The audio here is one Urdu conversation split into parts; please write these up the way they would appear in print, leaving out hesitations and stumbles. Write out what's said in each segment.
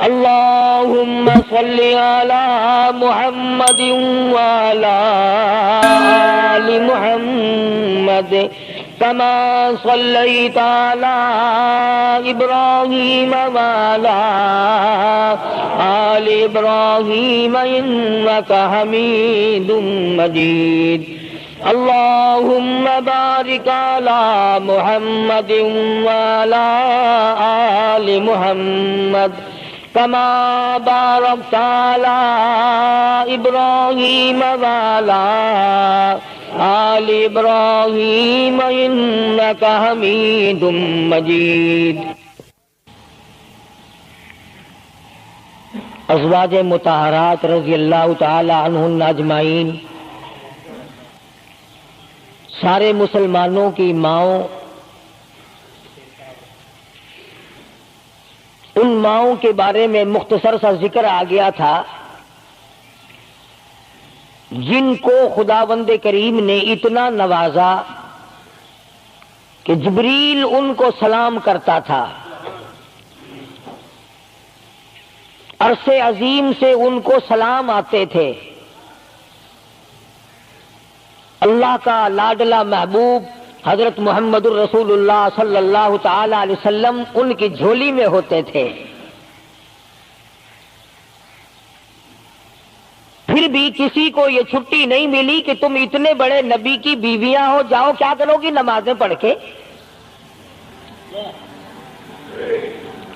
اللهم صل على محمد وعلى آل محمد كما صليت على إبراهيم وعلى آل إبراهيم إنك حميد مجيد اللهم بارك على محمد وعلى آل محمد كما باركت على إبراهيم وعلى آل إبراهيم إنك حميد مجيد۔ ازواج مطہرات رضی اللہ تعالی عنہن اجمعین، سارے مسلمانوں کی ماؤں، ان ماؤں کے بارے میں مختصر سا ذکر آ گیا تھا جن کو خداوند کریم نے اتنا نوازا کہ جبریل ان کو سلام کرتا تھا، عرش عظیم سے ان کو سلام آتے تھے۔ اللہ کا لاڈلا محبوب حضرت محمد الرسول اللہ صلی اللہ تعالی علیہ وسلم ان کی جھولی میں ہوتے تھے، پھر بھی کسی کو یہ چھٹی نہیں ملی کہ تم اتنے بڑے نبی کی بیویاں ہو، جاؤ کیا کرو گی نمازیں پڑھ کے،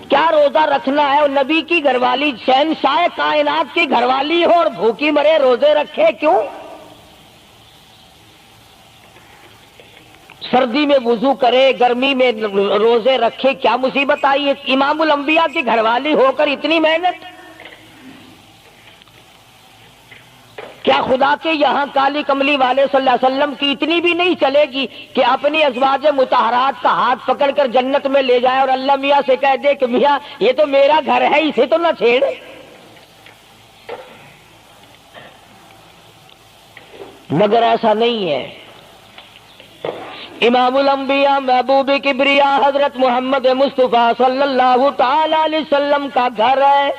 کیا روزہ رکھنا ہے؟ اور نبی کی گھر والی شہنشاہ کائنات کی گھر والی ہو اور بھوکی مرے روزے رکھے کیوں؟ سردی میں وضو کرے، گرمی میں روزے رکھے، کیا مصیبت آئی ہے؟ امام الانبیاء کی گھر والی ہو کر اتنی محنت، کیا خدا کے یہاں کالی کملی والے صلی اللہ علیہ وسلم کی اتنی بھی نہیں چلے گی کہ اپنی ازواج مطہرات کا ہاتھ پکڑ کر جنت میں لے جائے اور اللہ میاں سے کہہ دے کہ میاں یہ تو میرا گھر ہے، اسے تو نہ چھیڑ؟ مگر ایسا نہیں ہے۔ امام الانبیاء محبوب کبریا حضرت محمد مصطفیٰ صلی اللہ تعالی علیہ وسلم کا گھر ہے۔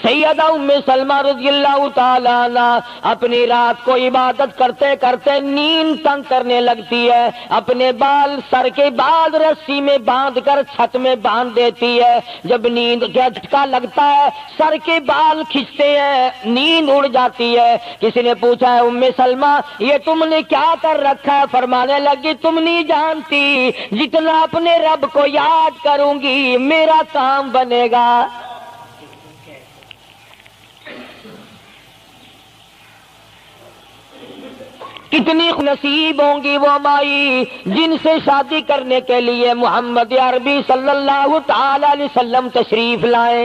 سیدہ ام سلمہ رضی اللہ تعالی عنہ اپنی رات کو عبادت کرتے کرتے نیند تنگ کرنے لگتی ہے، اپنے بال سر کے بال رسی میں باندھ کر چھت میں باندھ دیتی ہے۔ جب نیند کا جھٹکا لگتا ہے سر کے بال کھنچتے ہیں، نیند اڑ جاتی ہے۔ کسی نے پوچھا ہے ام سلمہ یہ تم نے کیا کر رکھا ہے؟ فرمانے لگی تم نہیں جانتی، جتنا اپنے رب کو یاد کروں گی میرا کام بنے گا۔ کتنی نصیب ہوں گی وہ مائی جن سے شادی کرنے کے لیے محمد عربی صلی اللہ تعالی علیہ وسلم تشریف لائے۔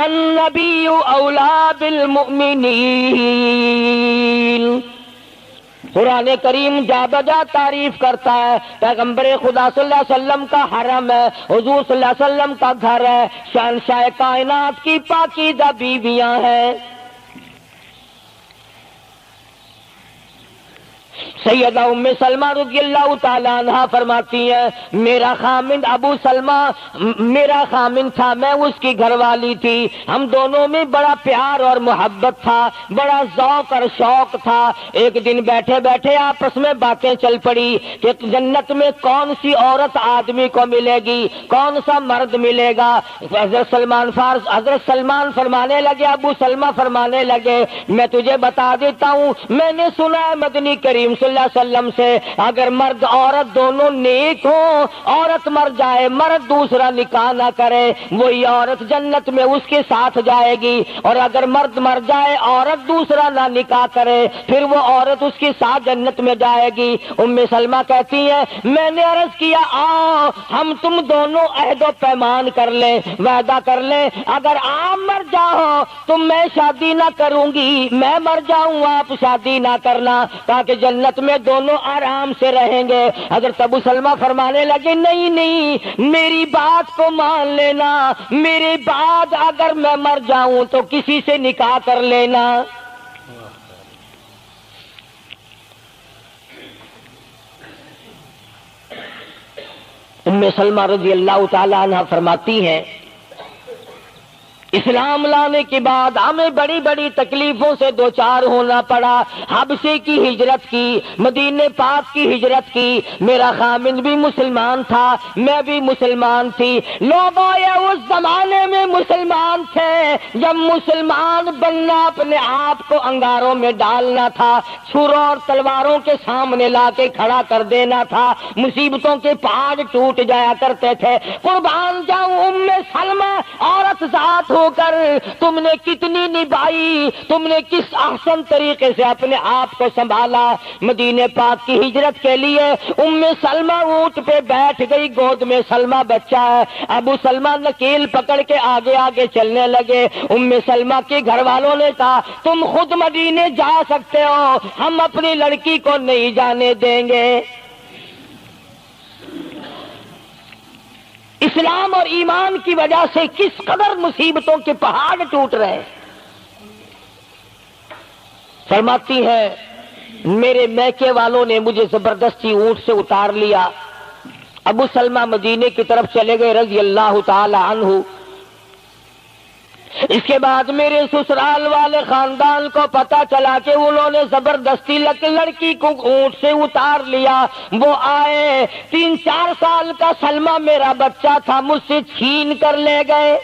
النبی اولا بالمؤمنین، قرآن کریم جا بجا تعریف کرتا ہے پیغمبر خدا صلی اللہ علیہ وسلم کا حرم ہے، حضور صلی اللہ علیہ وسلم کا گھر ہے، شہنشاہ کائنات کی پاکیزہ بیویاں ہیں۔ سیدہ ام سلمہ رضی اللہ تعالی عنہ فرماتی ہیں میرا خامند ابو سلمہ میرا خامند تھا، میں اس کی گھر والی تھی، ہم دونوں میں بڑا پیار اور محبت تھا، بڑا ذوق اور شوق تھا۔ ایک دن بیٹھے بیٹھے آپس میں باتیں چل پڑی کہ جنت میں کون سی عورت آدمی کو ملے گی، کون سا مرد ملے گا۔ حضرت سلمان فرمانے لگے، ابو سلمہ فرمانے لگے میں تجھے بتا دیتا ہوں، میں نے سنا ہے مدنی کریم صلی اللہ علیہ وسلم سے اگر مرد عورت دونوں نیک ہوں، عورت مر جائے مرد دوسرا نکاح نہ کرے وہی عورت جنت میں اس کے ساتھ جائے گی، اور اگر مرد مر جائے عورت دوسرا نہ نکاح کرے پھر وہ عورت اس کے ساتھ جنت میں جائے گی۔ ام سلمہ کہتی ہیں میں نے عرض کیا آؤ ہم تم دونوں عہد و پیمان کر لیں، وعدہ کر لیں، اگر آپ مر جاؤ تو میں شادی نہ کروں گی، میں مر جاؤں آپ شادی نہ کرنا، تاکہ جنت میں دونوں آرام سے رہیں گے۔ حضرت ابو سلمہ فرمانے لگے نہیں نہیں میری بات کو مان لینا، میرے بعد اگر میں مر جاؤں تو کسی سے نکاح کر لینا۔ ام سلمہ رضی اللہ تعالی عنہ فرماتی ہیں اسلام لانے کے بعد ہمیں بڑی بڑی تکلیفوں سے دوچار ہونا پڑا. حبشے کی ہجرت کی, مدینے پاک کی ہجرت کی. میرا خامند بھی مسلمان تھا, میں بھی مسلمان تھی. لوگ اس زمانے میں مسلمان تھے جب مسلمان بننا اپنے آپ کو انگاروں میں ڈالنا تھا, چھروں اور تلواروں کے سامنے لا کے کھڑا کر دینا تھا. مصیبتوں کے پہاڑ ٹوٹ جایا کرتے تھے. قربان جاؤں ام سلمہ عورت ذات ہو کر تم نے کتنی نبھائی, تم نے کس احسن طریقے سے اپنے آپ کو سنبھالا. مدینے پاک کی ہجرت کے لیے ام سلمہ اونٹ پہ بیٹھ گئی, گود میں سلمہ بچہ ہے. ابو سلمہ نکیل پکڑ کے آگے آگے چلنے لگے. ام سلمہ کے گھر والوں نے کہا تم خود مدینے جا سکتے ہو, ہم اپنی لڑکی کو نہیں جانے دیں گے. اسلام اور ایمان کی وجہ سے کس قدر مصیبتوں کے پہاڑ ٹوٹ رہے. فرماتی ہے میرے میکے والوں نے مجھے زبردستی اونٹ سے اتار لیا. ابو سلمہ مدینے کی طرف چلے گئے رضی اللہ تعالی عنہ. اس کے بعد میرے سسرال والے خاندان کو پتا چلا کہ انہوں نے زبردستی لڑکی کو اونٹ سے اتار لیا. وہ آئے, 3-4 سال کا سلمہ میرا بچہ تھا, مجھ سے چھین کر لے گئے.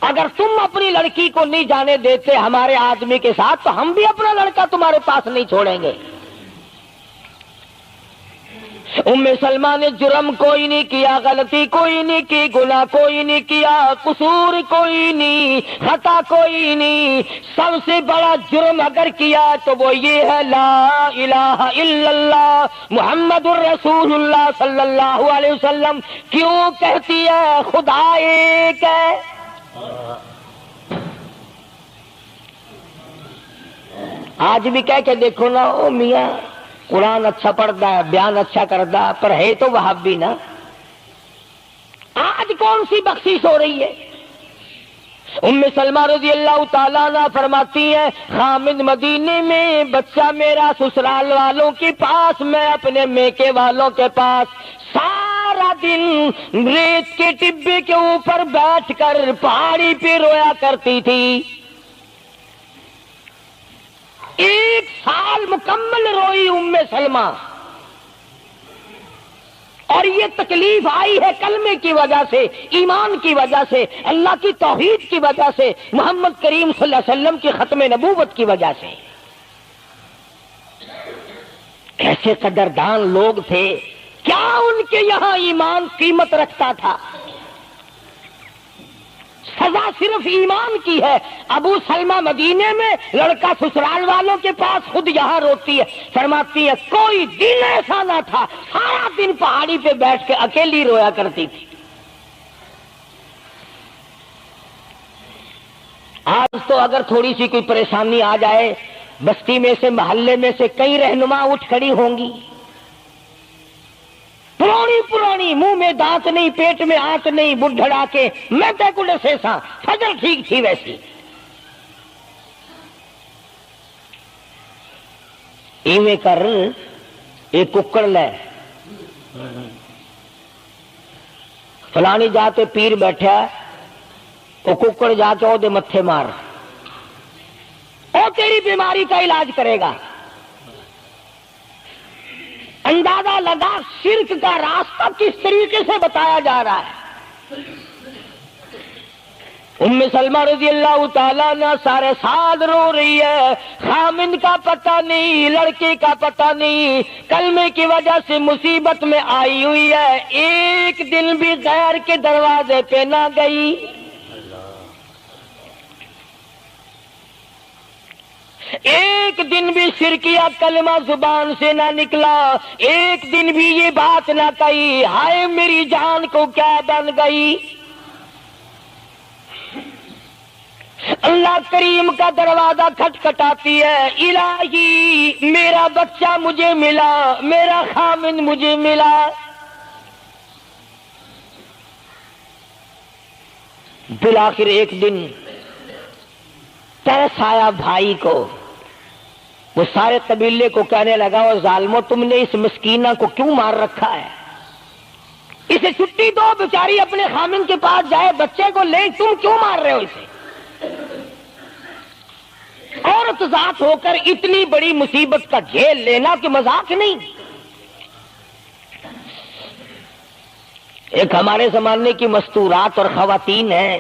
اگر تم اپنی لڑکی کو نہیں جانے دیتے ہمارے آدمی کے ساتھ تو ہم بھی اپنا لڑکا تمہارے پاس نہیں چھوڑیں گے. ام سلمہ نے جرم کوئی نہیں کیا, غلطی کوئی نہیں کی, گناہ کوئی نہیں کیا, قصور کوئی نہیں, خطا کوئی نہیں. سب سے بڑا جرم اگر کیا تو وہ یہ ہے لا الہ الا اللہ محمد الرسول اللہ صلی اللہ علیہ وسلم. کیوں کہتی ہے خدا ایک ہے. آج بھی کہہ کے دیکھو نا, او میاں قرآن اچھا پڑھتا ہے, بیان اچھا کرتا, پر ہے تو وہابی نا. آج کون سی بخشش ہو رہی ہے. ام سلمہ رضی اللہ تعالیٰ عنہ فرماتی ہے خامد مدینے میں, بچہ میرا سسرال والوں کے پاس, میں اپنے میکے والوں کے پاس. سارا دن ریت کے ٹبے کے اوپر بیٹھ کر پہاڑی پہ رویا کرتی تھی. 1 سال مکمل روئی ام سلمہ. اور یہ تکلیف آئی ہے کلمے کی وجہ سے, ایمان کی وجہ سے, اللہ کی توحید کی وجہ سے, محمد کریم صلی اللہ علیہ وسلم کی ختم نبوت کی وجہ سے. کیسے قدردان لوگ تھے, کیا ان کے یہاں ایمان قیمت رکھتا تھا. سزا صرف ایمان کی ہے. ابو سلمہ مدینے میں, لڑکا سسرال والوں کے پاس, خود یہاں روتی ہے. فرماتی ہے کوئی دن ایسا نہ تھا, سارا دن پہاڑی پہ بیٹھ کے اکیلی رویا کرتی تھی. آج تو اگر تھوڑی سی کوئی پریشانی آ جائے, بستی میں سے, محلے میں سے کئی رہنما اٹھ کھڑی ہوں گی. پرانی منہ میں دانت نہیں, پیٹ میں آنت نہیں, بڑھڑا کے میں تے کڑے سے سا فجر ٹھیک تھی ویسی. ایویں کر ایک ککڑ لے, فلانی جاتے پیر بیٹھا, وہ ککڑ جا کے وہ متھے مار, وہ تیری بیماری کا علاج کرے گا. اندازہ لگا شرک کا راستہ کس طریقے سے بتایا جا رہا ہے. ام سلمہ رضی اللہ تعالیٰ نے سارے سال رو رہی ہے. خامند کا پتہ نہیں, لڑکے کا پتہ نہیں, کلمے کی وجہ سے مصیبت میں آئی ہوئی ہے. ایک دن بھی غیر کے دروازے پہ نہ گئی. ایک دن بھی شرکیہ کلمہ زبان سے نہ نکلا. ایک دن بھی یہ بات نہ کہی ہائے میری جان کو کیا بن گئی. اللہ کریم کا دروازہ کھٹکھٹاتی ہے, الہی میرا بچہ مجھے ملا, میرا خامن مجھے ملا. بالآخر ایک دن ترس آیا بھائی کو, وہ سارے قبیلے کو کہنے لگا اور ظالموں تم نے اس مسکینہ کو کیوں مار رکھا ہے؟ اسے چھٹی دو، بیچاری اپنے خامن کے پاس جائے، بچے کو لے، تم کیوں مار رہے ہو اسے؟ عورت ذات ہو کر اتنی بڑی مصیبت کا جھیل لینا کہ مذاق نہیں۔ ایک ہمارے زمانے کی مستورات اور خواتین ہیں،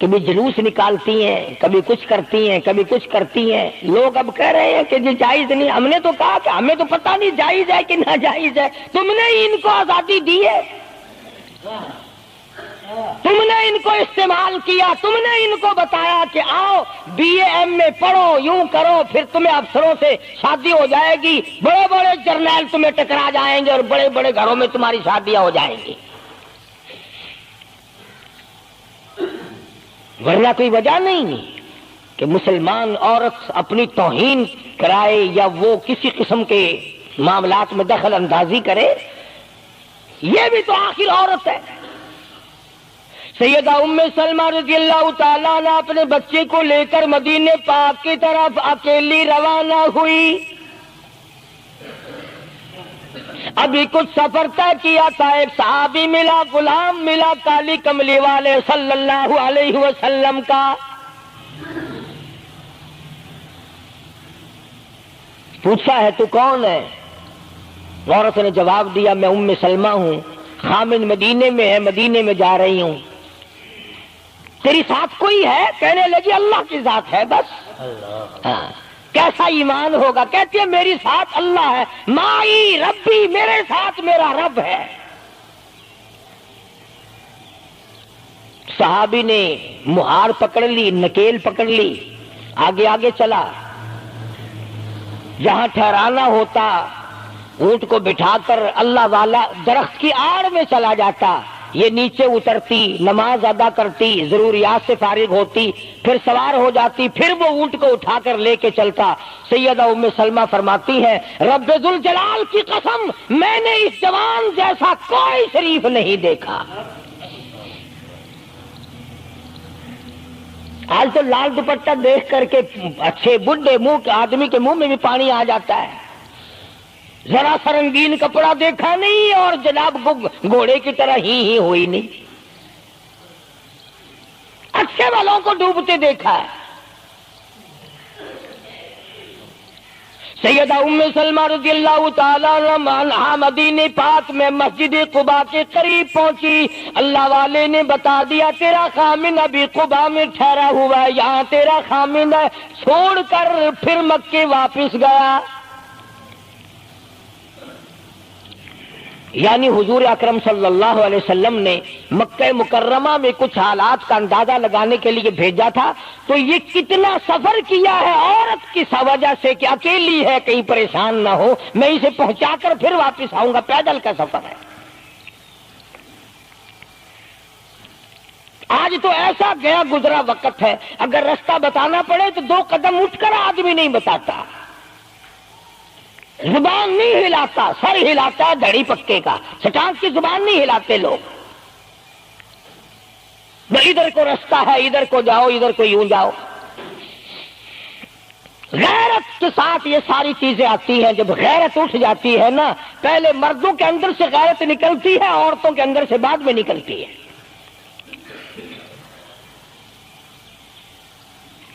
کبھی جلوس نکالتی ہیں، کبھی کچھ کرتی ہیں، کبھی کچھ کرتی ہیں۔ لوگ اب کہہ رہے ہیں کہ جی جائز نہیں، ہم نے تو کہا کہ ہمیں تو پتہ نہیں جائز ہے کہ ناجائز ہے، تم نے ہی ان کو آزادی دی ہے، تم نے ان کو استعمال کیا، تم نے ان کو بتایا کہ آؤ بی اے ایم اے پڑھو، یوں کرو، پھر تمہیں افسروں سے شادی ہو جائے گی، بڑے بڑے جرنیل تمہیں ٹکرا جائیں گے اور بڑے بڑے گھروں میں تمہاری شادیاں ہو جائیں گی۔ ورنہ کوئی وجہ نہیں کہ مسلمان عورت اپنی توہین کرائے یا وہ کسی قسم کے معاملات میں دخل اندازی کرے، یہ بھی تو آخر عورت ہے۔ سیدہ ام سلمہ رضی اللہ تعالیٰ عنہ اپنے بچے کو لے کر مدینے پاک کی طرف اکیلی روانہ ہوئی۔ ابھی کچھ سفر طے کیا تھا، ایک صحابی ملا، غلام ملا کالی کملی والے صلی اللہ علیہ وسلم کا۔ پوچھا ہے تو کون ہے؟ عورت نے جواب دیا میں ام سلمہ ہوں، خامن مدینے میں ہے، مدینے میں جا رہی ہوں۔ تیری ساتھ کوئی ہے؟ کہنے لگی اللہ کی ذات ہے بس۔ ہاں، کیسا ایمان ہوگا؟ کہتی ہے میری ساتھ اللہ ہے، مائی ربی، میرے ساتھ میرا رب ہے۔ صحابی نے مہار پکڑ لی، نکیل پکڑ لی، آگے آگے چلا۔ جہاں ٹھہرانا ہوتا اونٹ کو بٹھا کر اللہ والا درخت کی آڑ میں چلا جاتا، یہ نیچے اترتی، نماز ادا کرتی، ضروریات سے فارغ ہوتی، پھر سوار ہو جاتی، پھر وہ اونٹ کو اٹھا کر لے کے چلتا۔ سیدہ ام سلمہ فرماتی ہے رب ذوالجلال کی قسم میں نے اس جوان جیسا کوئی شریف نہیں دیکھا۔ آج تو لال دوپٹہ دیکھ کر کے اچھے بڈھے منہ آدمی کے منہ میں بھی پانی آ جاتا ہے، ذرا سا رنگین کپڑا دیکھا نہیں اور جناب گھوڑے کی طرح ہی ہوئی نہیں، اچھے والوں کو ڈوبتے دیکھا ہے۔ سیدہ ام سلمہ رضی اللہ تعالیٰ عنہا مدینے پاک میں مسجد قباء کے قریب پہنچی۔ اللہ والے نے بتا دیا تیرا خامن ابھی قباء میں ٹھہرا ہوا ہے، یہاں تیرا خامن ہے، چھوڑ کر پھر مکے واپس گیا۔ یعنی حضور اکرم صلی اللہ علیہ وسلم نے مکہ مکرمہ میں کچھ حالات کا اندازہ لگانے کے لیے بھیجا تھا، تو یہ کتنا سفر کیا ہے عورت کی وجہ سے کہ اکیلی ہے، کہیں پریشان نہ ہو، میں اسے پہنچا کر پھر واپس آؤں گا، پیدل کا سفر ہے۔ آج تو ایسا گیا گزرا وقت ہے، اگر رستہ بتانا پڑے تو 2 قدم اٹھ کر آدمی نہیں بتاتا، زبان نہیں ہلاتا، سر ہلاتا ہے دھڑی پکے کا، سٹانس کی زبان نہیں ہلاتے لوگ۔ ادھر کو رستہ ہے، ادھر کو جاؤ، ادھر کو یوں جاؤ۔ غیرت کے ساتھ یہ ساری چیزیں آتی ہیں۔ جب غیرت اٹھ جاتی ہے نا، پہلے مردوں کے اندر سے غیرت نکلتی ہے، عورتوں کے اندر سے بعد میں نکلتی ہے۔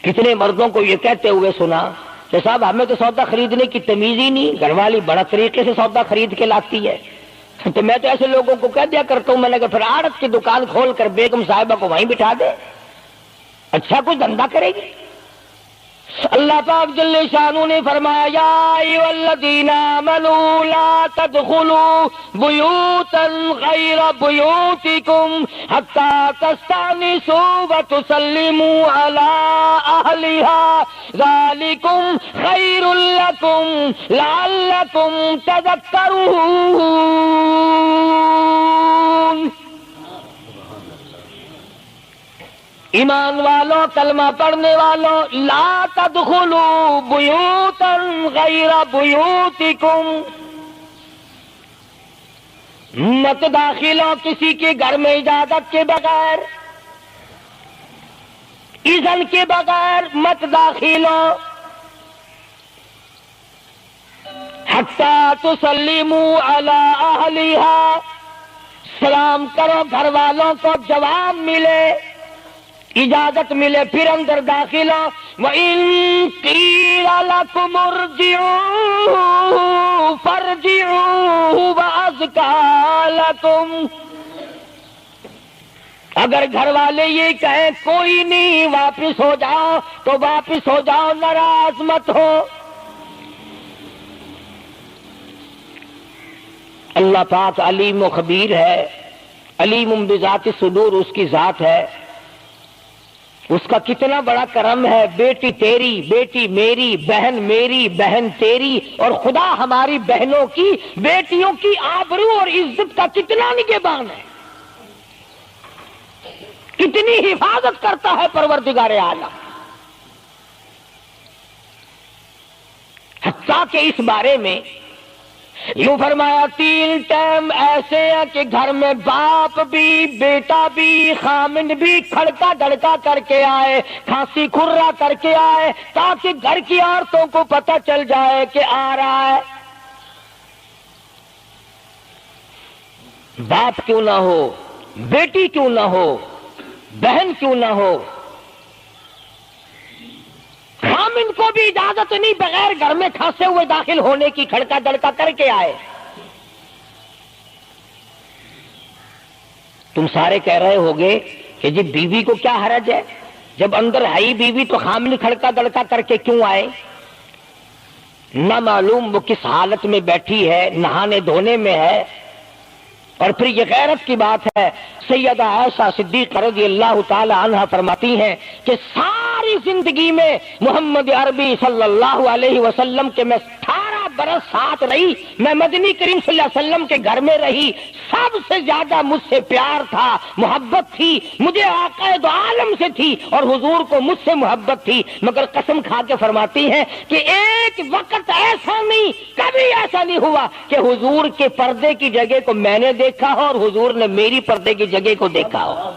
کتنے مردوں کو یہ کہتے ہوئے سنا کہ صاحب ہمیں تو سودا خریدنے کی تمیز ہی نہیں، گھر والی بڑا طریقے سے سودا خرید کے لاتی ہے۔ تو میں تو ایسے لوگوں کو کہہ دیا کرتا ہوں، میں نے کہا پھر آڑت کی دکان کھول کر بیگم صاحبہ کو وہیں بٹھا دے، اچھا کچھ دھندا کرے گی۔ اللہ پاک جل شانہ نے فرمایا یا ایھا الذین آمنوا لا تدخلوا بیوتا غیر بیوتکم حتی تستأنسوا وتسلموا علی اہلہا ذالکم خیر لکم لعلکم تذکرون۔ ایمان والوں، کلمہ پڑھنے والوں، لا تدخلوا بیوتا غیر بیوتکم، مت داخل ہو کسی کے گھر میں اجازت کے بغیر، اذن کے بغیر مت داخل ہو۔ حتی تسلموا علی اہلہا، سلام کرو گھر والوں کو، جواب ملے، اجازت ملے، پھر اندر داخل ہو۔ وَإِن قِيلَ لَكُمُ ارْجِعُوا فَارْجِعُوا وَأَزْكَىٰ لَكُمْ، اگر گھر والے یہ کہیں کوئی نہیں واپس ہو جاؤ تو واپس ہو جاؤ، ناراض مت ہو۔ اللہ پاک علیم و خبیر ہے، علیم بذات الصدور اس کی ذات ہے، اس کا کتنا بڑا کرم ہے۔ بیٹی تیری، بیٹی میری، بہن میری، بہن تیری، اور خدا ہماری بہنوں کی، بیٹیوں کی آبرو اور عزت کا کتنا نگہبان ہے، کتنی حفاظت کرتا ہے پروردگار عالم۔ حتیٰ کہ اس بارے میں یوں فرمایا 3 ٹائم ایسے ہیں کہ گھر میں باپ بھی، بیٹا بھی، خامند بھی کھڑکا دڑکا کر کے آئے، کھانسی کھرا کر کے آئے، تاکہ گھر کی عورتوں کو پتہ چل جائے کہ آ رہا ہے۔ باپ کیوں نہ ہو، بیٹی کیوں نہ ہو، بہن کیوں نہ ہو، خامند کو بھی اجازت نہیں بغیر گھر میں کھانسے ہوئے داخل ہونے کی، کھڑکا دڑکا کر کے آئے۔ تم سارے کہہ رہے ہوگے کہ جی بیوی کو کیا حرج ہے، جب اندر ہے ہی بیوی تو خامند کھڑکا دڑکا کر کے کیوں آئے؟ نہ معلوم وہ کس حالت میں بیٹھی ہے، نہانے دھونے میں ہے۔ اور پھر یہ غیرت کی بات ہے، سیدہ عائشہ صدیقہ رضی اللہ تعالی عنہا فرماتی ہیں کہ ساری زندگی میں محمد عربی صلی اللہ علیہ وسلم کے میں 18 برس ساتھ رہی، میں مدنی کریم صلی اللہ علیہ وسلم کے گھر میں رہی، سب سے زیادہ مجھ سے پیار تھا، محبت تھی، مجھے آقا دو عالم سے تھی اور حضور کو مجھ سے محبت تھی، مگر قسم کھا کے فرماتی ہیں کہ ایک وقت ایسا نہیں، کبھی ایسا نہیں ہوا کہ حضور کے پردے کی جگہ کو میں نے دیکھا ہو اور حضور نے میری پردے کی جگہ کو دیکھا ہو۔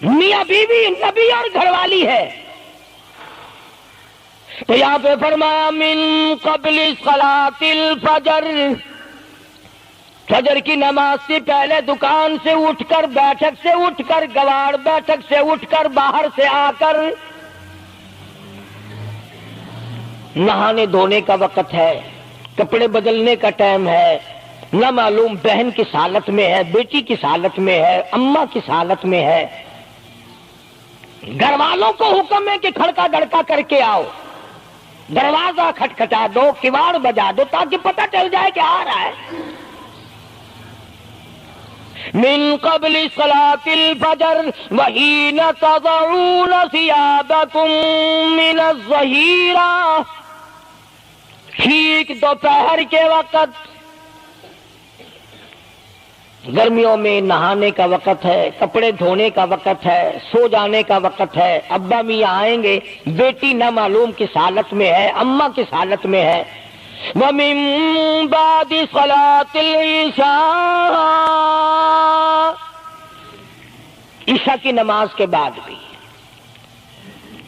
میاں بیوی نبی اور گھر والی ہے، تو یہاں پہ فرمایا من قبل صلاۃ الفجر، فجر کی نماز سے پہلے دکان سے اٹھ کر، بیٹھک سے اٹھ کر، گواڑ بیٹھک سے اٹھ کر، باہر سے آ کر نہانے دھونے کا وقت ہے، کپڑے بدلنے کا ٹائم ہے، نہ معلوم بہن کس حالت میں ہے، بیٹی کس حالت میں ہے، اماں کس حالت میں ہے۔ گھر والوں کو حکم ہے کہ کھڑکا دڑکا کر کے آؤ، دروازہ کھٹکھٹا دو، کواڑ بجا دو، تاکہ پتہ چل جائے کہ آ رہا ہے۔ من قبل صلاۃ الفجر وحین تضعون ثیابکم من الظہیرہ، ٹھیک دوپہر کے وقت، گرمیوں میں نہانے کا وقت ہے، کپڑے دھونے کا وقت ہے، سو جانے کا وقت ہے، ابا میاں آئیں گے، بیٹی نہ معلوم کس حالت میں ہے، اماں کس حالت میں ہے۔ وَمِن بَعْدِ صَلَاةِ الْعِشَاءِ، عشاء کی نماز کے بعد بھی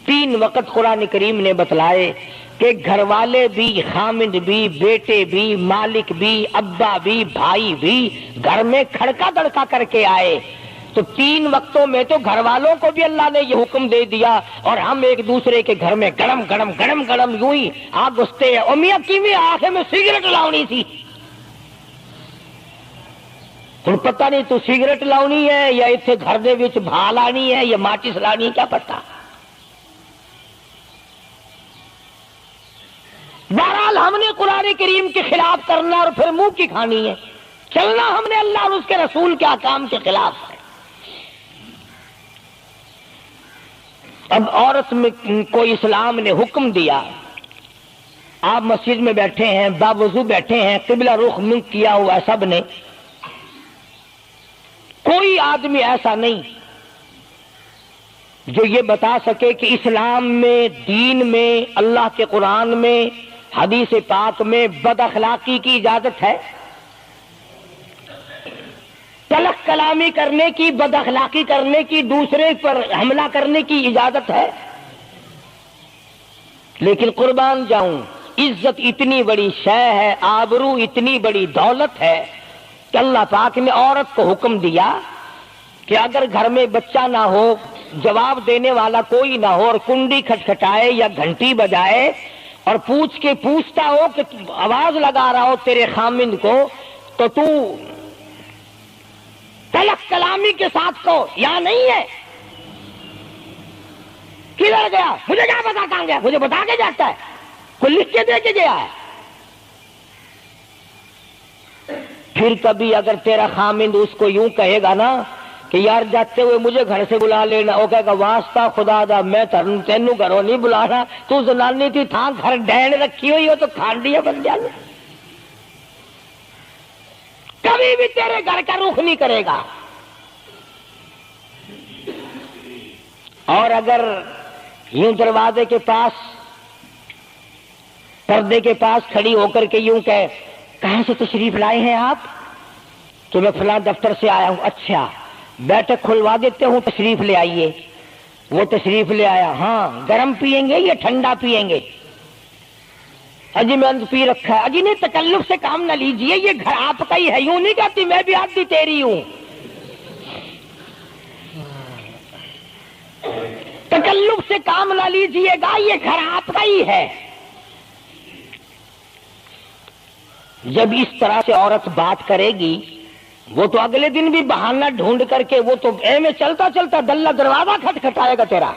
3 وقت قرآن کریم نے بتلائے کہ گھر والے بھی، خامند بھی، بیٹے بھی، مالک بھی، ابا بھی، بھائی بھی گھر میں کھڑکا دڑکا کر کے آئے۔ تو 3 وقتوں میں تو گھر والوں کو بھی اللہ نے یہ حکم دے دیا، اور ہم ایک دوسرے کے گھر میں گڑم گڑم گڑم گڑم یوں ہی آگ گھستے ہیں۔ اور میاں کیویں آنکھ میں سگریٹ لاؤنی تھی، ہن پتہ نہیں تو سگریٹ لاؤنی ہے یا اتنے گھر دے وچ بھا لانی ہے یا ماچس لانی، کیا پتہ۔ بہرحال ہم نے قرآن کریم کے خلاف کرنا اور پھر منہ کی کھانی ہے، چلنا ہم نے اللہ اور اس کے رسول کے احکام کے خلاف ہے۔ اب عورت میں کو اسلام نے حکم دیا، آپ مسجد میں بیٹھے ہیں، باوضو بیٹھے ہیں، قبلہ رخ منہ کیا ہوا سب نے، کوئی آدمی ایسا نہیں جو یہ بتا سکے کہ اسلام میں، دین میں، اللہ کے قرآن میں، حدیث پاک میں بد اخلاقی کی اجازت ہے۔ تلخ کلامی کرنے کی، بد اخلاقی کرنے کی، دوسرے پر حملہ کرنے کی اجازت ہے؟ لیکن قربان جاؤں، عزت اتنی بڑی شے ہے، آبرو اتنی بڑی دولت ہے کہ اللہ پاک نے عورت کو حکم دیا کہ اگر گھر میں بچہ نہ ہو، جواب دینے والا کوئی نہ ہو، اور کنڈی کھٹکھٹائے یا گھنٹی بجائے اور پوچھ کے پوچھتا ہو کہ آواز لگا رہا ہو تیرے خامند کو، تو تو تلخ کلامی کے ساتھ کو یا نہیں ہے؟ کدھر گیا؟ مجھے کیا پتا کہاں گیا؟ مجھے بتا کے جاتا ہے، کوئی لکھ کے دے کے گیا ہے؟ پھر کبھی اگر تیرا خامند اس کو یوں کہے گا نا کہ یار جاتے ہوئے مجھے گھر سے بلا لینا، وہ کہے گا واسطہ خدا دا میں تینوں گھروں نہیں بلانا، تو زنانی تھی تھا گھر ڈین رکھی ہوئی ہو تو کھانڈیا بن جانا، کبھی بھی تیرے گھر کا رخ نہیں کرے گا۔ اور اگر یوں دروازے کے پاس، پردے کے پاس کھڑی ہو کر کے یوں کہے کہاں سے تشریف لائے ہیں آپ؟ تو میں فلاں دفتر سے آیا ہوں۔ اچھا، بیٹھک کھلوا دیتے ہوں، تشریف لے آئیے۔ وہ تشریف لے آیا، ہاں گرم پیئیں گے یا ٹھنڈا پیئیں گے؟ اجی میں پی رکھا ہے۔ اجی نہیں، تکلف سے کام نہ لیجئے، یہ گھر آپ کا ہی ہے۔ یوں نہیں کہتی میں بھی آدھی تیری ہوں، تکلف سے کام نہ لیجئے گا، یہ گھر آپ کا ہی ہے۔ جب اس طرح سے عورت بات کرے گی، وہ تو اگلے دن بھی بہانہ ڈھونڈ کر کے وہ تو اے میں چلتا چلتا دلہ دروازہ کھٹکھٹائے گا تیرا۔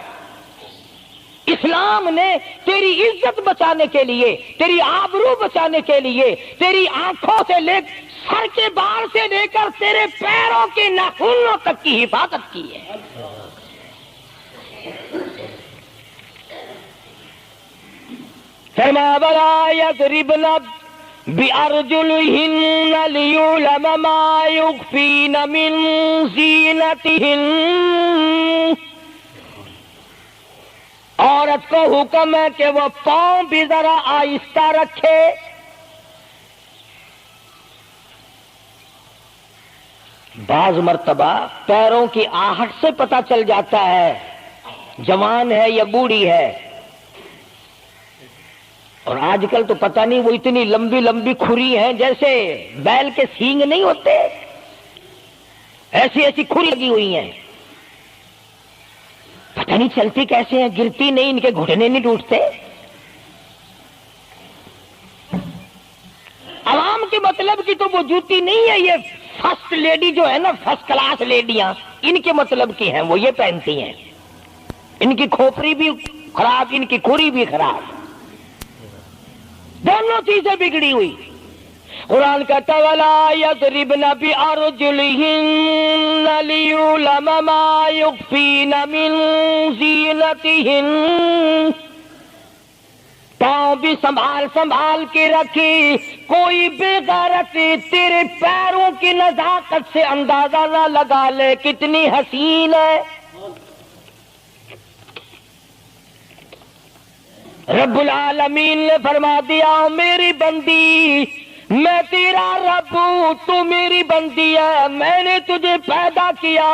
اسلام نے تیری عزت بچانے کے لیے، تیری آبرو بچانے کے لیے، تیری آنکھوں سے لے سر کے بال سے لے کر تیرے پیروں کے ناخنوں تک کی حفاظت کی ہے۔ فرمایا وَلَا يَضْرِبْنَ بِأَرْجُلِهِنَّ لِيُعْلَمَ مَا يُخْفِينَ مِنْ زِينَتِهِنَّ۔ عورت کو حکم ہے کہ وہ پاؤں بھی ذرا آہستہ رکھے۔ بعض مرتبہ پیروں کی آہٹ سے پتہ چل جاتا ہے جوان ہے یا بوڑھی ہے۔ اور آج کل تو پتہ نہیں، وہ اتنی لمبی لمبی کھری ہیں جیسے بیل کے سینگ نہیں ہوتے، ایسی ایسی کھری لگی ہوئی ہیں، پتہ نہیں چلتی کیسے ہیں، گرتی نہیں، ان کے گھٹنے نہیں ٹوٹتے۔ عوام کے مطلب کی تو وہ جوتی نہیں ہے، یہ فرسٹ لیڈی جو ہے نا، فرسٹ کلاس لیڈیاں، ان کے مطلب کی ہیں، وہ یہ پہنتی ہیں۔ ان کی کھوپڑی بھی خراب، ان کی کھری بھی خراب، دونوں چیزیں بگڑی ہوئی۔ قرآن کہتا وَلَا يَضْرِبْنَ بِأَرْجُلِهِنَّ لِيُعْلَمَ مَا يُخْفِينَ مِنْ زِينَتِهِنَّ۔ پاؤں بھی سنبھال سنبھال کے رکھی، کوئی بے غیرت تیرے پیروں کی نزاکت سے اندازہ نہ لگا لے کتنی حسین ہے۔ رب العالمین نے فرما دیا میری بندی، میں تیرا رب ہوں، تو میری بندی ہے، میں نے تجھے پیدا کیا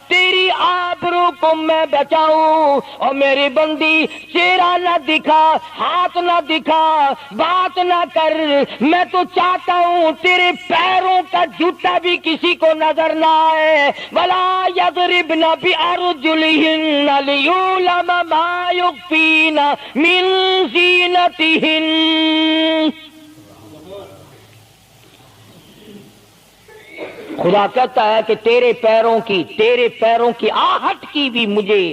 تیری آبرو کو میں بچاؤں۔ اور میری بندی، چہرہ نہ دکھا، ہاتھ نہ دکھا، بات نہ کر، میں تو چاہتا ہوں تیرے پیروں کا جوتا بھی کسی کو نظر نہ آئے۔ وَلَا يَضْرِبْنَ بِأَرْجُلِهِنَّ لِيُعْلَمَ مَا يُخْفِينَ مِنْ زِينَتِهِنَّ۔ خدا کہتا ہے کہ تیرے پیروں کی آہٹ کی بھی مجھے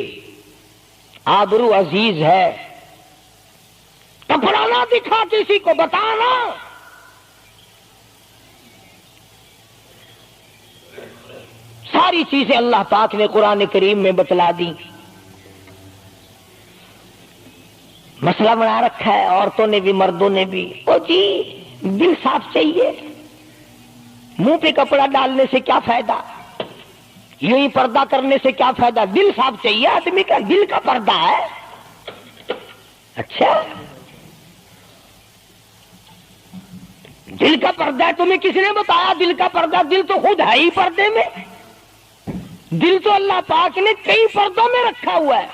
آبرو عزیز ہے۔ کپڑا نہ دکھا کسی کو، بتانا۔ ساری چیزیں اللہ پاک نے قرآن کریم میں بتلا دی۔ مسئلہ بنا رکھا ہے عورتوں نے بھی مردوں نے بھی، او جی دل صاف چاہیے، منہ پہ کپڑا ڈالنے سے کیا فائدہ، یوں ہی پردہ کرنے سے کیا فائدہ، دل صاف چاہیے، آدمی کا دل کا پردہ ہے۔ اچھا دل کا پردہ ہے، تمہیں کس نے بتایا دل کا پردہ؟ دل تو خود ہے ہی پردے میں، دل تو اللہ پاک نے کئی پردوں میں رکھا ہوا ہے،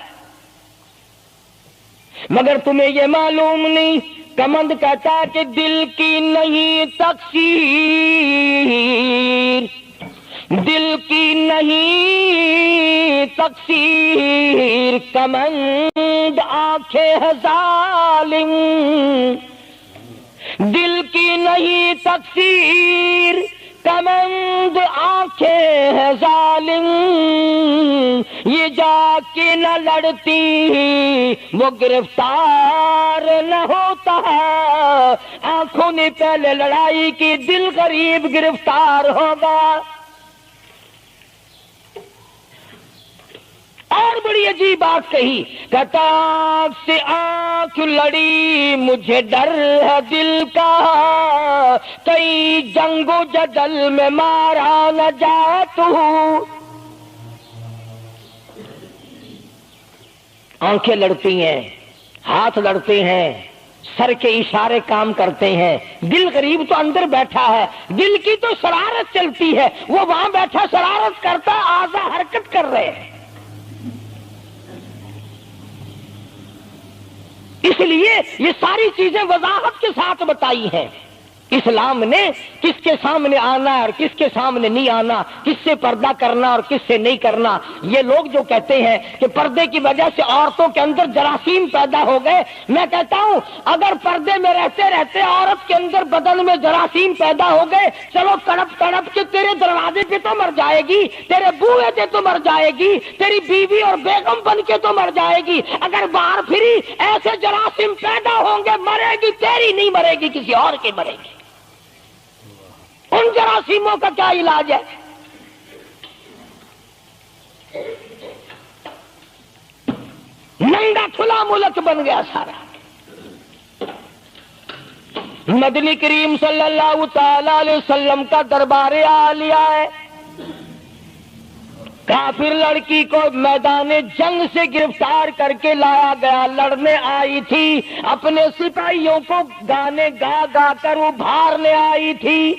مگر تمہیں یہ معلوم نہیں۔ کمند کہتا ہے کہ دل کی نہیں تقصیر، دل کی نہیں تقصیر، کمند آنکھیں ہے ظالم، دل کی نہیں تقصیر، کمند آنکھیں ہے ظالم، یہ جا کے نہ لڑتی وہ گرفتار نہ ہوتا، آنکھوں نے پہلے لڑائی کی، دل غریب گرفتار ہوگا۔ اور بڑی عجیب بات کہی، کہتا آنکھ سے آنکھ لڑی مجھے ڈر ہے دل کا، کئی جنگ و جدل میں مارا نہ جائے تو۔ آنکھیں لڑتی ہیں، ہاتھ لڑتے ہیں، سر کے اشارے کام کرتے ہیں، دل غریب تو اندر بیٹھا ہے، دل کی تو شرارت چلتی ہے، وہ وہاں بیٹھا شرارت کرتا، اعضاء حرکت کر رہے ہیں۔ اس لیے یہ ساری چیزیں وضاحت کے ساتھ بتائی ہیں۔ اسلام نے کس کے سامنے آنا ہے اور کس کے سامنے نہیں آنا، کس سے پردہ کرنا اور کس سے نہیں کرنا۔ یہ لوگ جو کہتے ہیں کہ پردے کی وجہ سے عورتوں کے اندر جراثیم پیدا ہو گئے، میں کہتا ہوں اگر پردے میں رہتے رہتے عورت کے اندر بدن میں جراثیم پیدا ہو گئے، چلو تڑپ تڑپ کے تیرے دروازے پہ تو مر جائے گی، تیرے بوئے پہ تو مر جائے گی، تیری بیوی اور بیگم بن کے تو مر جائے گی۔ اگر باہر پھری ایسے جراثیم پیدا ہوں گے، مرے گی، تیری نہیں مرے گی، کسی اور کی مرے گی۔ ان جراثیموں کا کیا علاج ہے؟ ننگا کھلا ملک بن گیا سارا۔ مدنی کریم صلی اللہ تعالی علیہ وسلم کا دربار عالیہ ہے، کافر لڑکی کو میدان جنگ سے گرفتار کر کے لایا گیا، لڑنے آئی تھی، اپنے سپاہیوں کو گانے گا گا کر ابھارنے آئی تھی،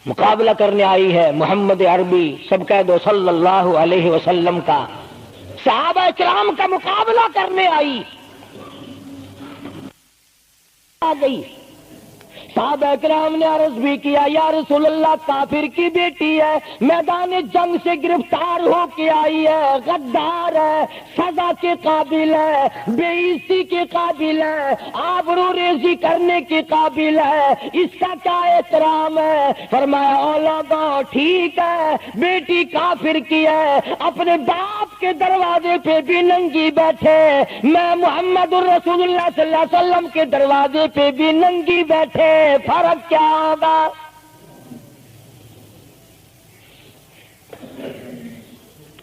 مقابلہ کرنے آئی ہے محمد عربی سب کہہ دو صلی اللہ علیہ وسلم کا، صحابہ کرام کا مقابلہ کرنے آئی، آ گئی۔ صحابہ کرام نے عرض بھی کیا یا رسول اللہ کافر کی بیٹی ہے، میدان جنگ سے گرفتار ہو کے آئی ہے، غدار ہے، سزا کے قابل ہے، بے عزتی کے قابل ہے، آبرو ریزی کرنے کے قابل ہے، اس کا کیا احترام ہے؟ فرمایا اولاگا ٹھیک ہے، بیٹی کافر کی ہے، اپنے باپ کے دروازے پہ بھی ننگی بیٹھے، میں محمد الرسول اللہ صلی اللہ علیہ وسلم کے دروازے پہ بھی ننگی بیٹھے، فرق کیا ہوگا؟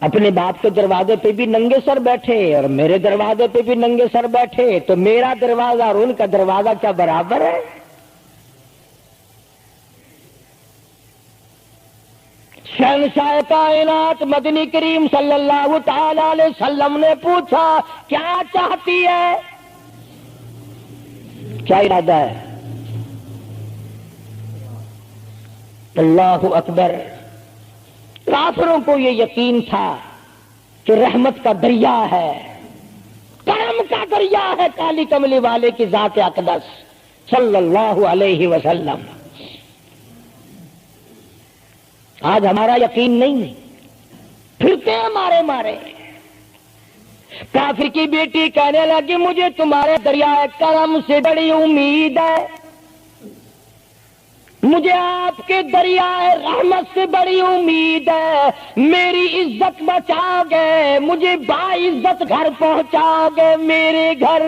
اپنے باپ کے دروازے پہ بھی ننگے سر بیٹھے اور میرے دروازے پہ بھی ننگے سر بیٹھے، تو میرا دروازہ اور ان کا دروازہ کیا برابر ہے؟ شہنشاہ کائنات مدنی کریم صلی اللہ تعالی علیہ وسلم نے پوچھا کیا چاہتی ہے، کیا ارادہ ہے؟ اللہ اکبر۔ کافروں کو یہ یقین تھا کہ رحمت کا دریا ہے، کرم کا دریا ہے کالی کملی والے کی ذات اقدس صلی اللہ علیہ وسلم۔ آج ہمارا یقین نہیں، پھرتے ہیں مارے مارے۔ کافر کی بیٹی کہنے لگی مجھے تمہارے دریائے کرم سے بڑی امید ہے، مجھے آپ کے دریائے رحمت سے بڑی امید ہے، میری عزت بچا گے، مجھے باعزت گھر پہنچا گے، میرے گھر۔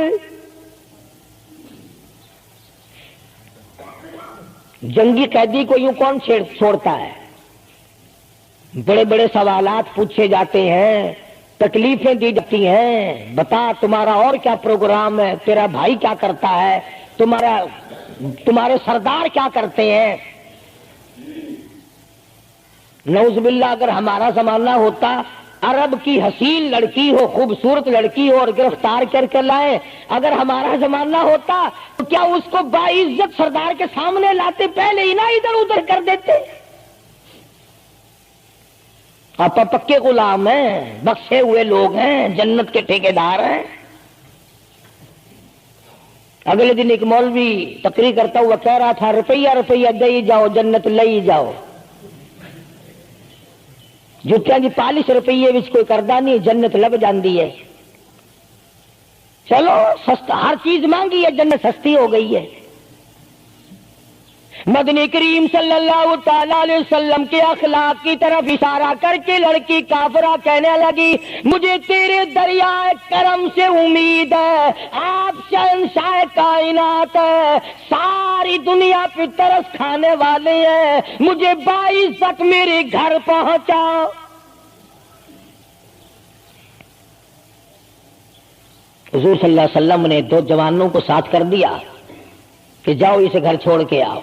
جنگی قیدی کو یوں کون چھوڑتا ہے؟ بڑے بڑے سوالات پوچھے جاتے ہیں، تکلیفیں دی جاتی ہیں، بتا تمہارا اور کیا پروگرام ہے، تیرا بھائی کیا کرتا ہے، تمہارے سردار کیا کرتے ہیں۔ نعوذ باللہ اگر ہمارا زمانہ ہوتا عرب کی حسین لڑکی ہو، خوبصورت لڑکی ہو اور گرفتار کر کے لائے، اگر ہمارا زمانہ ہوتا تو کیا اس کو باعزت سردار کے سامنے لاتے؟ پہلے ہی نہ ادھر ادھر کر دیتے۔ آپ پکے غلام ہیں، بخشے ہوئے لوگ ہیں، جنت کے ٹھیکیدار ہیں۔ اگلے دن ایک مولوی تقریر کرتا ہوا کہہ رہا تھا روپیہ روپیہ دے جاؤ جنت لے جاؤ۔ جتیاں جی پالش روپیے وچ کوئی کردا نہیں، جنت لب جاندی ہے۔ چلو سستا، ہر چیز مانگی ہے، جنت سستی ہو گئی ہے۔ مدنی کریم صلی اللہ تعالی علیہ وسلم کے اخلاق کی طرف اشارہ کر کے لڑکی کافرہ کہنے لگی مجھے تیرے دریائے کرم سے امید ہے، آپ شہنشاہ کائنات ہے، ساری دنیا پہ ترس کھانے والے ہیں، مجھے 22 تک میرے گھر پہنچا۔ حضور صلی اللہ علیہ وسلم نے 2 جوانوں کو ساتھ کر دیا کہ جاؤ اسے گھر چھوڑ کے آؤ۔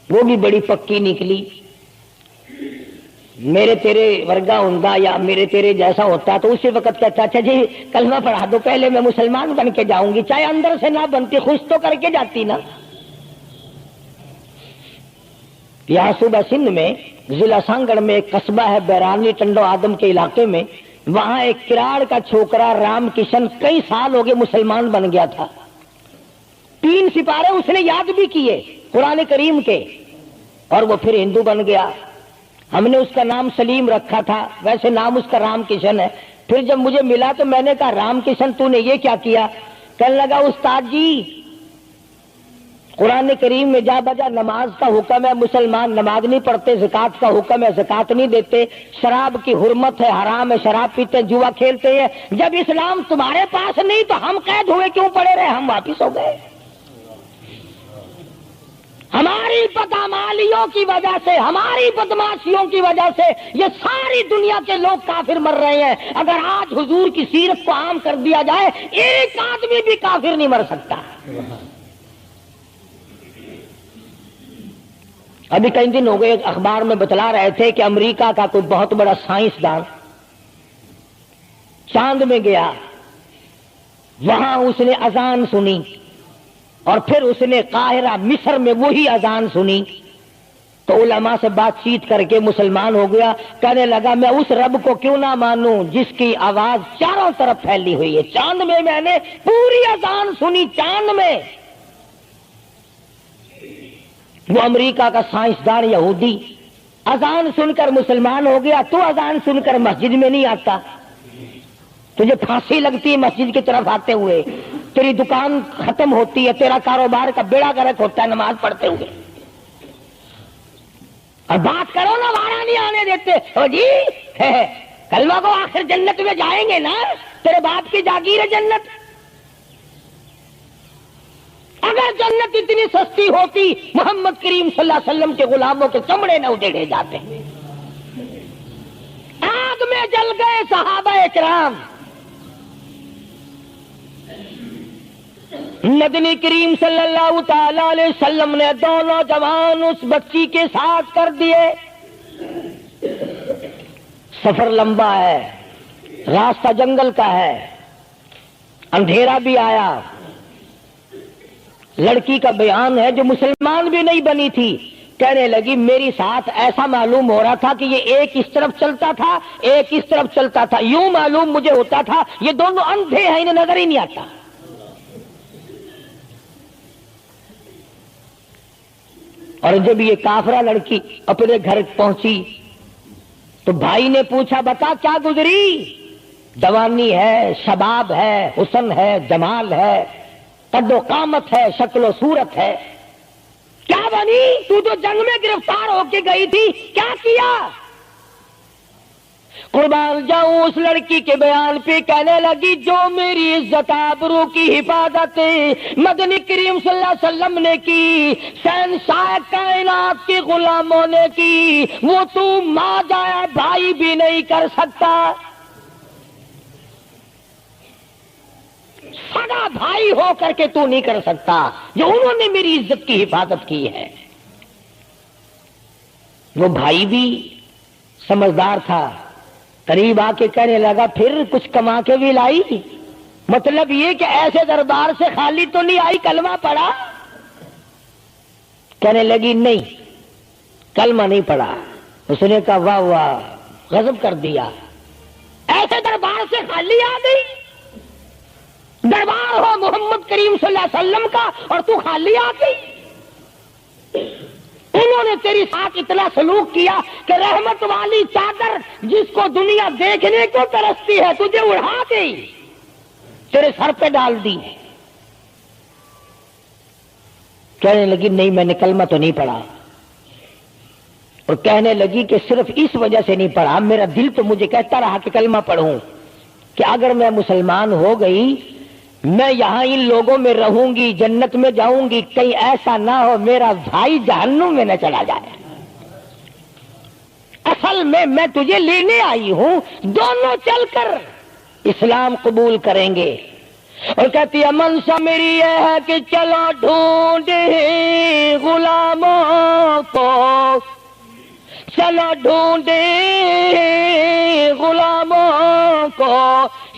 وہ بھی بڑی پکی نکلی، میرے تیرے ورگا ہوندا یا میرے تیرے جیسا ہوتا تو اسی وقت کہتا اچھا جی کلمہ پڑھا دو، پہلے میں مسلمان بن کے جاؤں گی، چاہے اندر سے نہ بنتی خوش تو کر کے جاتی نا۔ یہاں صوبہ سندھ میں ضلع سانگڑ میں ایک قصبہ ہے بیرانی ٹنڈو آدم کے علاقے میں، وہاں ایک کراڑ کا چھوکرا رام کشن کئی سال ہو گئے مسلمان بن گیا تھا۔ 3 سپارے اس نے یاد بھی کیے قرآن کریم کے، اور وہ پھر ہندو بن گیا۔ ہم نے اس کا نام سلیم رکھا تھا، ویسے نام اس کا رام کشن ہے۔ پھر جب مجھے ملا تو میں نے کہا رام کشن تو نے یہ کیا کیا؟ کہنے لگا استاد جی قرآن کریم میں جا بجا نماز کا حکم ہے، مسلمان نماز نہیں پڑھتے، زکوٰۃ کا حکم ہے، زکوٰۃ نہیں دیتے، شراب کی حرمت ہے، حرام ہے، شراب پیتے، جوا کھیلتے ہیں۔ جب اسلام تمہارے پاس نہیں تو ہم قید ہوئے کیوں پڑے رہے؟ ہم واپس ہو گئے۔ ہماری بدعمالیوں کی وجہ سے، ہماری بدماشیوں کی وجہ سے یہ ساری دنیا کے لوگ کافر مر رہے ہیں۔ اگر آج حضور کی سیرت کو عام کر دیا جائے ایک آدمی بھی کافر نہیں مر سکتا۔ ابھی کئی دن ہو گئے اخبار میں بتلا رہے تھے کہ امریکہ کا کوئی بہت بڑا سائنسدان چاند میں گیا، وہاں اس نے اذان سنی اور پھر اس نے قاہرہ مصر میں وہی اذان سنی تو علماء سے بات چیت کر کے مسلمان ہو گیا۔ کہنے لگا میں اس رب کو کیوں نہ مانوں جس کی آواز چاروں طرف پھیلی ہوئی ہے۔ چاند میں نے پوری اذان سنی، چاند میں۔ وہ امریکہ کا سائنسدان یہودی اذان سن کر مسلمان ہو گیا، تو اذان سن کر مسجد میں نہیں آتا؟ تجھے پھانسی لگتی ہے مسجد کی طرف آتے ہوئے، تیری دکان ختم ہوتی ہے، تیرا کاروبار کا بیڑا گرک ہوتا ہے نماز پڑھتے ہوئے، اور بات کرو نا وارا نہیں آنے دیتے۔ او جی کلمہ کو آخر جنت میں جائیں گے نا، تیرے باپ کی جاگیر ہے جنت۔ اگر جنت اتنی سستی ہوتی محمد کریم صلی اللہ علیہ وسلم کے غلاموں کے چمڑے نہ ادھیڑے جاتے۔ آگ میں جل گئے صحابہ اکرام۔ مدنی کریم صلی اللہ تعالی علیہ وسلم نے دونوں جوان اس بچی کے ساتھ کر دیے۔ سفر لمبا ہے، راستہ جنگل کا ہے، اندھیرا بھی آیا۔ لڑکی کا بیان ہے جو مسلمان بھی نہیں بنی تھی، کہنے لگی میری ساتھ ایسا معلوم ہو رہا تھا کہ یہ ایک اس طرف چلتا تھا ایک اس طرف چلتا تھا، یوں معلوم مجھے ہوتا تھا یہ دونوں اندھے ہیں، انہیں نظر ہی نہیں آتا۔ اور جب یہ کافرہ لڑکی اپنے گھر پہنچی تو بھائی نے پوچھا بتا کیا گزری؟ جوانی ہے، شباب ہے، حسن ہے، جمال ہے، قد و قامت ہے، شکل و صورت ہے، کیا بنی؟ تو جنگ میں گرفتار ہو کے گئی تھی، کیا کیا؟ قربان جاؤں اس لڑکی کے بیان پہ کہنے لگی جو میری عزت آبرو کی حفاظت مدنی کریم صلی اللہ علیہ وسلم نے کی، شہنشاہ کائنات کے غلاموں نے کی، وہ تو ماں جایا بھائی بھی نہیں کر سکتا، سگا بھائی ہو کر کے تو نہیں کر سکتا جو انہوں نے میری عزت کی حفاظت کی ہے۔ وہ بھائی بھی سمجھدار تھا، قریب آ کے کہنے لگا پھر کچھ کما کے بھی لائی؟ مطلب یہ کہ ایسے دربار سے خالی تو نہیں آئی، کلمہ پڑھا؟ کہنے لگی نہیں، کلمہ نہیں پڑھا۔ اس نے کہا واہ واہ، غضب کر دیا، ایسے دربار سے خالی آ گئی؟ دربار ہو محمد کریم صلی اللہ علیہ وسلم کا اور تو خالی آ گئی؟ انہوں نے تیری ساتھ اتنا سلوک کیا کہ رحمت والی چادر جس کو دنیا دیکھنے کو ترستی ہے تجھے اڑا گئی، تیرے سر پہ ڈال دی۔ کہنے لگی نہیں، میں نے کلمہ تو نہیں پڑھا، اور کہنے لگی کہ صرف اس وجہ سے نہیں پڑھا، میرا دل تو مجھے کہتا رہا کہ کلمہ پڑھوں، کہ اگر میں مسلمان ہو گئی میں یہاں ان لوگوں میں رہوں گی، جنت میں جاؤں گی، کہیں ایسا نہ ہو میرا بھائی جہنم میں نہ چلا جائے۔ اصل میں تجھے لینے آئی ہوں، دونوں چل کر اسلام قبول کریں گے۔ اور کہتی ہے منشا میری یہ ہے کہ چلو ڈھونڈے غلاموں کو، چلو ڈھونڈے غلاموں کو،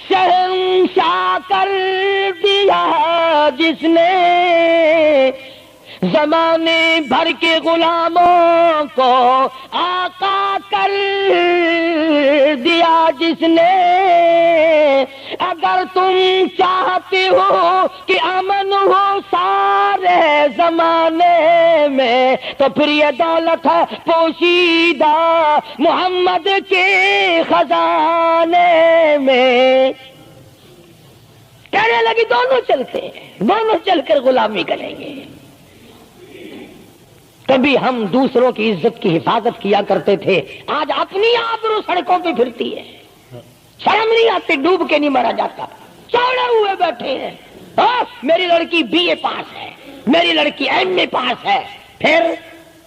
شہنشاہ کر دیا جس نے زمانے بھر کے غلاموں کو، آقا کر دیا جس نے۔ اگر تم چاہتے ہو کہ امن ہو سارے زمانے میں تو پھر یہ دولت ہے پوشیدہ محمد کے خزانے میں۔ کہنے لگی دونوں چلتے ہیں، دونوں چل کر غلامی کریں گے۔ کبھی ہم دوسروں کی عزت کی حفاظت کیا کرتے تھے، آج اپنی آبرو سڑکوں پہ پھرتی ہے، شرم نہیں آتی، ڈوب کے نہیں مرا جاتا، چوڑے ہوئے بیٹھے ہیں۔ میری لڑکی بی اے پاس ہے، میری لڑکی ایم اے پاس ہے، پھر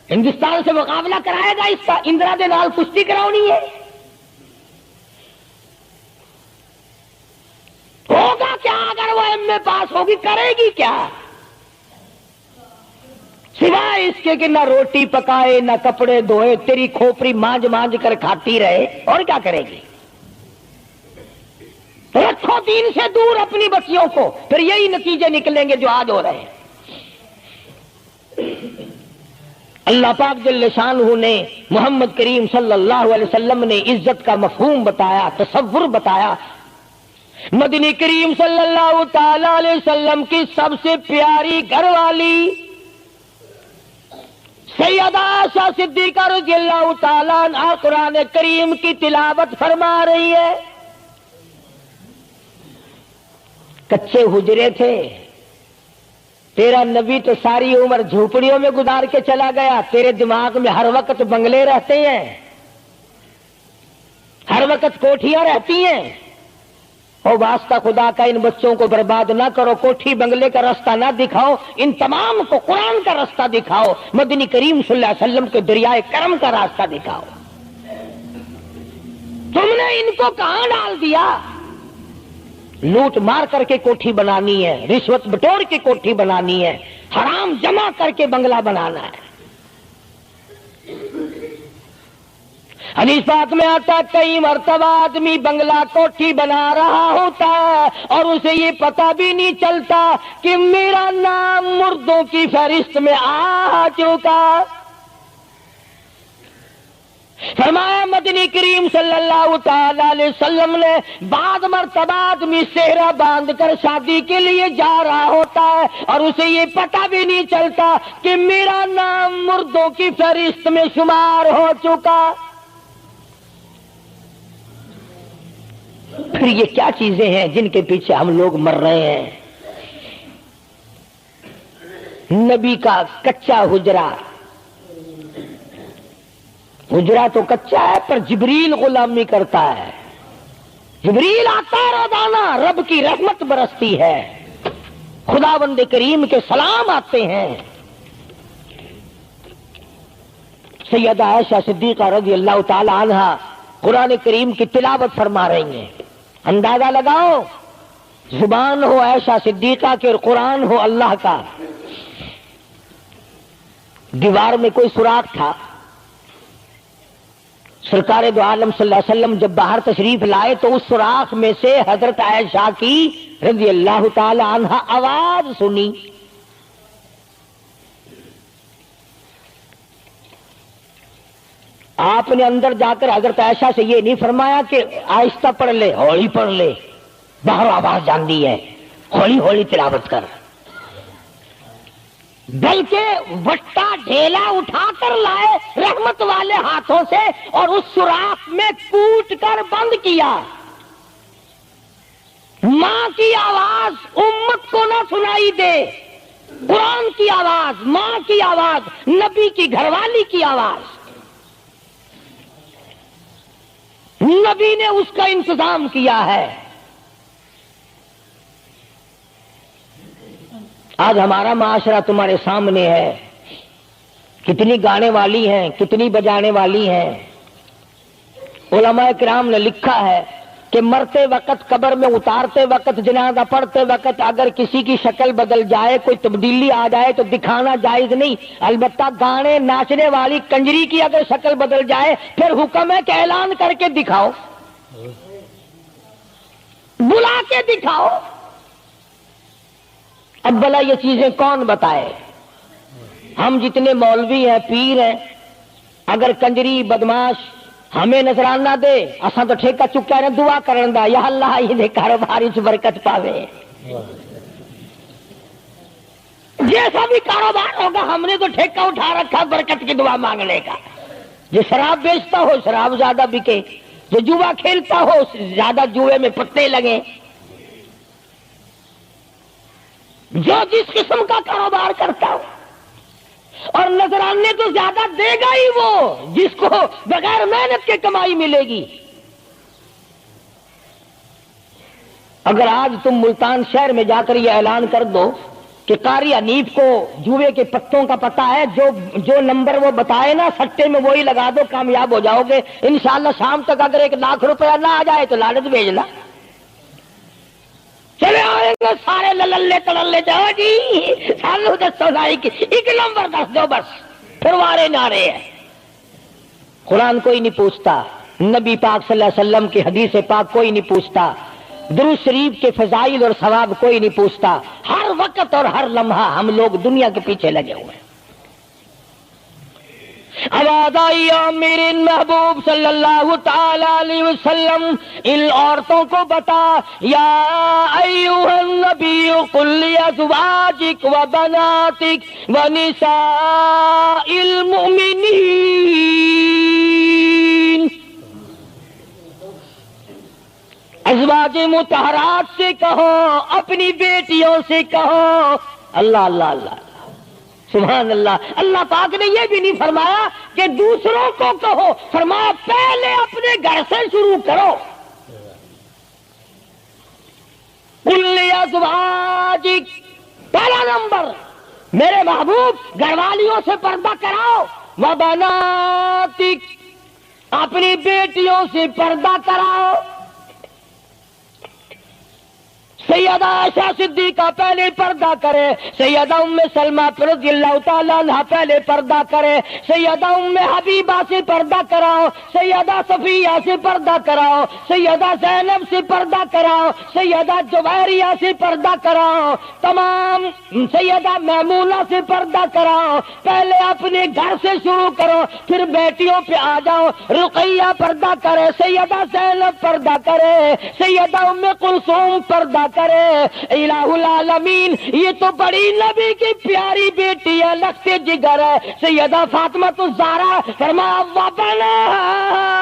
ہندوستان سے مقابلہ کرائے گا اس کا، اندرا دے نال کشتی کراؤنی ہے؟ ہوگا کیا اگر وہ ایم اے پاس ہوگی؟ کرے گی کیا سوائے اس کے کہ نہ روٹی پکائے نہ کپڑے دھوئے، تیری کھوپڑی مانج مانج کر کھاتی رہے، اور کیا کرے گی؟ رکھو دین سے دور اپنی بچیوں کو، پھر یہی نتیجے نکلیں گے جو آج ہو رہے ہیں۔ اللہ پاک جل شانہ نے محمد کریم صلی اللہ علیہ وسلم نے عزت کا مفہوم بتایا، تصور بتایا۔ مدنی کریم صلی اللہ تعالی علیہ وسلم کی سب سے پیاری گھر والی سیدہ عائشہ صدیقہ رضی اللہ تعالیٰ عنہا قرآن کریم کی تلاوت فرما رہی ہے۔ کچے حجرے تھے، تیرا نبی تو ساری عمر جھوپڑیوں میں گزار کے چلا گیا، تیرے دماغ میں ہر وقت بنگلے رہتے ہیں، ہر وقت کوٹھیاں رہتی ہیں۔ او واسطہ خدا کا ان بچوں کو برباد نہ کرو، کوٹھی بنگلے کا راستہ نہ دکھاؤ، ان تمام کو قرآن کا راستہ دکھاؤ، مدنی کریم صلی اللہ علیہ وسلم کے دریائے کرم کا راستہ دکھاؤ۔ تم نے ان کو کہاں ڈال دیا؟ لوٹ مار کر کے کوٹھی بنانی ہے، رشوت بٹور کے کوٹھی بنانی ہے، حرام جمع کر کے بنگلہ بنانا ہے۔ حدیث پاک میں آتا ہے کئی مرتبہ آدمی بنگلہ کوٹھی بنا رہا ہوتا ہے اور اسے یہ پتہ بھی نہیں چلتا کہ میرا نام مردوں کی فہرست میں آ چکا۔ فرمایا مدنی کریم صلی اللہ تعالی علیہ وسلم نے بعض مرتبہ آدمی صحرا باندھ کر شادی کے لیے جا رہا ہوتا ہے اور اسے یہ پتہ بھی نہیں چلتا کہ میرا نام مردوں کی فہرست میں شمار ہو چکا۔ پھر یہ کیا چیزیں ہیں جن کے پیچھے ہم لوگ مر رہے ہیں؟ نبی کا کچا حجرہ، حجرہ تو کچا ہے پر جبریل غلامی کرتا ہے، جبریل آتا ہے روزانہ، رب کی رحمت برستی ہے، خداوند کریم کے سلام آتے ہیں۔ سیدہ عائشہ صدیقہ رضی اللہ تعالی عنہا قرآن کریم کی تلاوت فرما رہی ہیں۔ اندازہ لگاؤ، زبان ہو عائشہ صدیقہ کے اور قرآن ہو اللہ کا۔ دیوار میں کوئی سوراخ تھا، سرکار دو عالم صلی اللہ علیہ وسلم جب باہر تشریف لائے تو اس سوراخ میں سے حضرت عائشہ کی رضی اللہ تعالی عنہا آواز سنی. آپ نے اندر جا کر حضرت عائشہ سے یہ نہیں فرمایا کہ آہستہ پڑھ لے، ہولی پڑھ لے، باہر آواز جاندی ہے، ہولی ہولی تلاوت کر، بلکہ وٹا ڈھیلا اٹھا کر لائے رحمت والے ہاتھوں سے اور اس سوراخ میں کوٹ کر بند کیا. ماں کی آواز امت کو نہ سنائی دے، قرآن کی آواز، ماں کی آواز، نبی کی گھر والی کی آواز. نبی نے اس کا انتظام کیا ہے. آج ہمارا معاشرہ تمہارے سامنے ہے، کتنی گانے والی ہیں، کتنی بجانے والی ہیں. علماء کرام نے لکھا ہے کہ مرتے وقت، قبر میں اتارتے وقت، جنازہ پڑھتے وقت اگر کسی کی شکل بدل جائے، کوئی تبدیلی آ جائے تو دکھانا جائز نہیں. البتہ گانے ناچنے والی کنجری کی اگر شکل بدل جائے پھر حکم ہے کہ اعلان کر کے دکھاؤ، بلا کے دکھاؤ. اب بھلا یہ چیزیں کون بتائے؟ ہم جتنے مولوی ہیں، پیر ہیں، اگر کنجری بدماش ہمیں نظرانہ دے، اساں تو ٹھیکہ چکا رہے دعا کرن دا، یا اللہ یہ کاروبار وچ برکت پاوے. جیسا بھی کاروبار ہوگا ہم نے تو ٹھیکہ اٹھا رکھا برکت کی دعا مانگنے کا. جو شراب بیچتا ہو شراب زیادہ بکے، جو جوا کھیلتا ہو زیادہ جوئے میں پتے لگے. جو جس قسم کا کاروبار کرتا ہو، اور نذرانے تو زیادہ دے گا ہی وہ جس کو بغیر محنت کے کمائی ملے گی. اگر آج تم ملتان شہر میں جا کر یہ اعلان کر دو کہ قاری حنیف کو جوئے کے پتوں کا پتہ ہے، جو نمبر وہ بتائے نا سٹے میں وہی لگا دو، کامیاب ہو جاؤ گے انشاءاللہ. شام تک اگر 1 لاکھ روپیہ نہ آ جائے تو لالچ بھیجنا. چلے آئیں گے سارے للے تللے جاؤ جی سانو دسو سائی کی 1 نمبر دس دو بس، پھر وارے نعرے ہیں. قرآن کوئی نہیں پوچھتا، نبی پاک صلی اللہ علیہ وسلم کی حدیث پاک کوئی نہیں پوچھتا، درود شریف کے فضائل اور ثواب کوئی نہیں پوچھتا. ہر وقت اور ہر لمحہ ہم لوگ دنیا کے پیچھے لگے ہوئے ہیں. آواز آئی میرے محبوب صلی اللہ تعالی علیہ وسلم ان عورتوں کو بتا، یا ایھا النبی قل لازواجک وبناتک ونساء المؤمنین. ازواج مطہرات سے کہو، اپنی بیٹیوں سے کہو. اللہ اللہ اللہ سبحان اللہ. اللہ پاک نے یہ بھی نہیں فرمایا کہ دوسروں کو کہو، فرمایا پہلے اپنے گھر سے شروع کرو. قل ازواجک، پہلا نمبر میرے محبوب گھر والیوں سے پردہ کراؤ. وبناتک، اپنی بیٹیوں سے پردہ کراؤ. سیدہ عائشہ صدیقہ پہلے پردہ کرے، سیدہ ام سلمہ رضی اللہ تعالیٰ عنہ پہلے پردہ کرے، سیدہ ام حبیبہ سے پردہ کراؤ، سیدہ صفیہ سے پردہ کراؤ، سیدہ زینب سے پردہ کراؤ، سیدہ جویریہ سے پردہ کراؤ، تمام سیدہ میمونہ سے پردہ کراؤ. پہلے اپنے گھر سے شروع کرو، پھر بیٹیوں پہ آ جاؤ. رقیہ پردہ کرے، سیدہ زینب پردہ کرے، سیدہ ام کلثوم پردہ کرے. الہ العالمین یہ تو بڑی نبی کی پیاری بیٹی ہے، لخت جگر ہے. سیدہ فاطمہ الزہرا فرمایا وبناتک،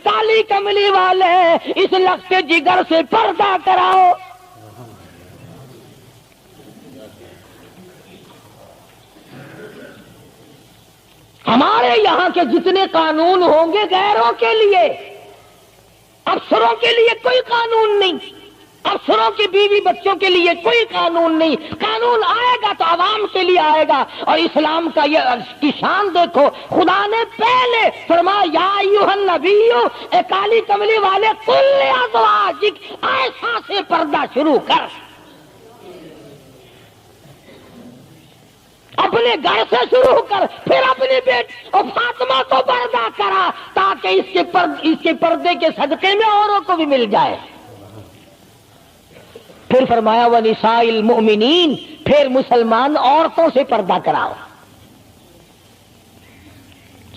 کالی کملی والے اس لخت جگر سے پردہ کراؤ. ہمارے یہاں کے جتنے قانون ہوں گے غیروں کے لیے، افسروں کے لیے کوئی قانون نہیں، افسروں کی بیوی بچوں کے لیے کوئی قانون نہیں. قانون آئے گا تو عوام کے لیے آئے گا. اور اسلام کا یہ کی شان دیکھو، خدا نے پہلے فرمایا یا ایھا النبی، اے کالی کملی والے، قل لازواجک، عائشہ سے پردہ شروع کر. اپنے گھر سے شروع کر پھر اپنی بیٹی اور فاطمہ کو پردہ کرا تاکہ اس کے پردے کے صدقے میں اوروں کو بھی مل جائے. پھر فرمایا وَنِسَاءِ الْمُؤْمِنِينَ، پھر مسلمان عورتوں سے پردہ کراؤ.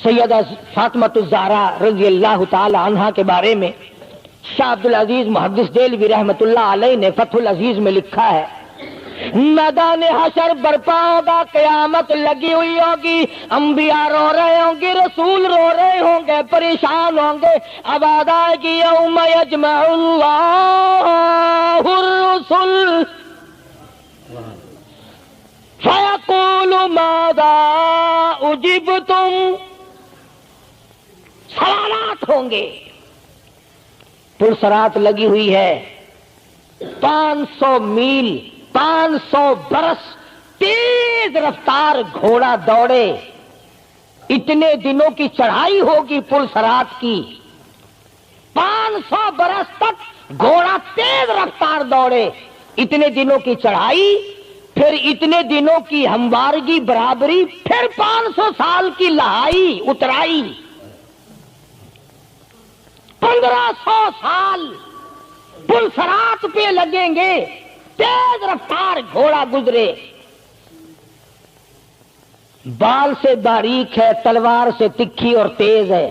سیدہ فاطمۃ الزہرا رضی اللہ تعالی عنہا کے بارے میں شاہ عبد العزیز محدث دہلوی رحمۃ اللہ علیہ نے فتح العزیز میں لکھا ہے، میدان حشر برپا ہوگا، قیامت لگی ہوئی ہوگی، انبیاء رو رہے ہوں گے، رسول رو رہے ہوں گے، پریشان ہوں گے. اب آئے گی یوم یجمع اللہ الرسل فیقول ماذا اجبتم، سوالات ہوں گے. پلسرات لگی ہوئی ہے، 500 میل 500 برس تیز رفتار گھوڑا دوڑے، اتنے دنوں کی چڑھائی ہوگی پلسرات کی، 500 برس تک گھوڑا تیز رفتار دوڑے، اتنے دنوں کی چڑھائی، پھر اتنے دنوں کی ہموارگی برابری، پھر 500 سال کی لہائی اترائی، 1500 سال پلسرات پہ لگیں گے، تیز رفتار گھوڑا گزرے، بال سے باریک ہے، تلوار سے تکھی اور تیز ہے.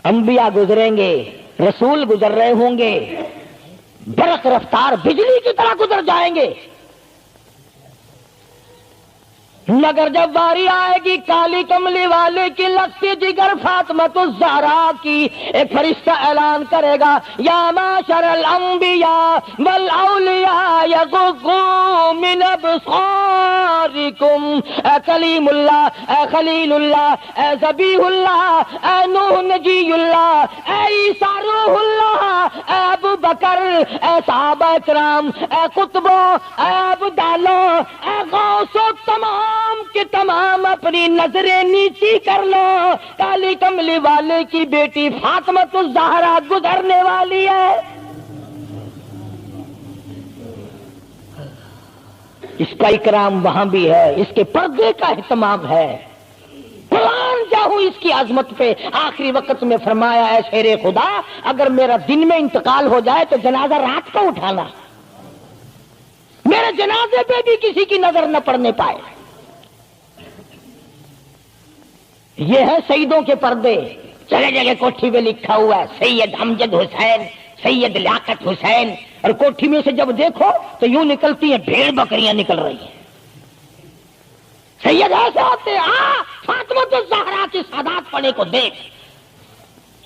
انبیاء گزریں گے، رسول گزر رہے ہوں گے، برق رفتار بجلی کی طرح گزر جائیں گے. مگر جب باری آئے گی کالی کملی والے کی لگتی جگر فاطمۃ الزہرا کی، ایک فرشتہ اعلان کرے گا یا معاشر الانبیاء والاولیاء یغضوا من ابصارکم، اے کلیم اللہ، اے خلیل اللہ، اے ذبیح اللہ، اے نوح نجی اللہ، اے عیسیٰ روح اللہ، اے ابو بکر، اے صحابہ کرام، اے قطبوں، اے ابدالوں، اے غوثوں، تمام کے تمام اپنی نظریں نیچی کر لو، کالی کملی والے کی بیٹی فاطمۃ الزہرا گزرنے والی ہے. اس کا اکرام وہاں بھی ہے، اس کے پردے کا اہتمام ہے. قرآن جاؤں اس کی عظمت پہ آخری وقت میں فرمایا اے شیر خدا، اگر میرا دن میں انتقال ہو جائے تو جنازہ رات کو اٹھانا، میرے جنازے پہ بھی کسی کی نظر نہ پڑنے پائے. یہ ہے سیدوں کے پردے. جگہ جگہ کوٹھی میں لکھا ہوا ہے سید امجد حسین، سید لیاقت حسین، اور کوٹھی میں سے جب دیکھو تو یوں نکلتی ہیں بھیڑ بکریاں نکل رہی ہیں. سید ایسے ہوتے فاطمۃ الزہرا کی سادات پنے کو دیکھ،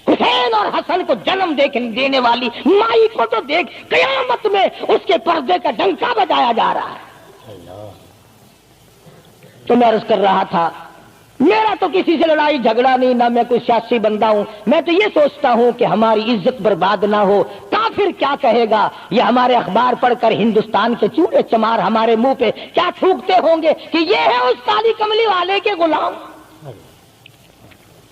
حسین اور حسن کو جنم دینے والی مائی کو تو دیکھ، قیامت میں اس کے پردے کا ڈنکا بجایا جا رہا ہے. تو میں عرض کر رہا تھا، میرا تو کسی سے لڑائی جھگڑا نہیں، نہ میں کوئی سیاسی بندہ ہوں. میں تو یہ سوچتا ہوں کہ ہماری عزت برباد نہ ہو. کافر کیا کہے گا؟ یہ ہمارے اخبار پڑھ کر ہندوستان کے چوڑے چمار ہمارے منہ پہ کیا تھوکتے ہوں گے کہ یہ ہے اس کالی کملی والے کے غلام.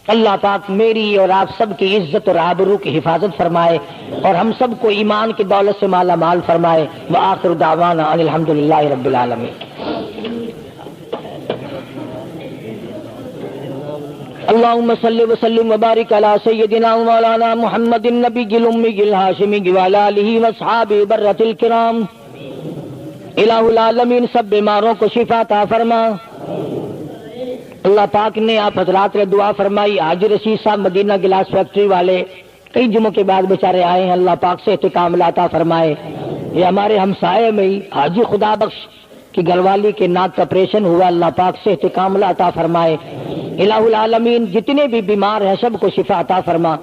اللہ پاک میری اور آپ سب کی عزت اور آبرو کی حفاظت فرمائے اور ہم سب کو ایمان کی دولت سے مالا مال فرمائے. وآخر دعوانا ان الحمدللہ رب العالمین. اللهم صل وسلم وبارك على سيدنا ومولانا محمد النبي الأمي الهاشمي وعلى آله وأصحابه برة الكرام. الہ العالمین سب بیماروں کو شفا عطا فرما. اللہ پاک نے آپ حضرات نے دعا فرمائی. حاجی رشید صاحب مدینہ گلاس فیکٹری والے کئی جمعوں کے بعد بیچارے آئے ہیں، اللہ پاک سے احتکام عطا فرمائے. یہ ہمارے ہمسائے میں ہی حاجی خدا بخش کی گھر والی کے ناک کا آپریشن ہوا، اللہ پاک سے احتکام عطا فرمائے. الہ العالمین جتنے بھی بیمار ہیں سب کو شفا عطا فرما.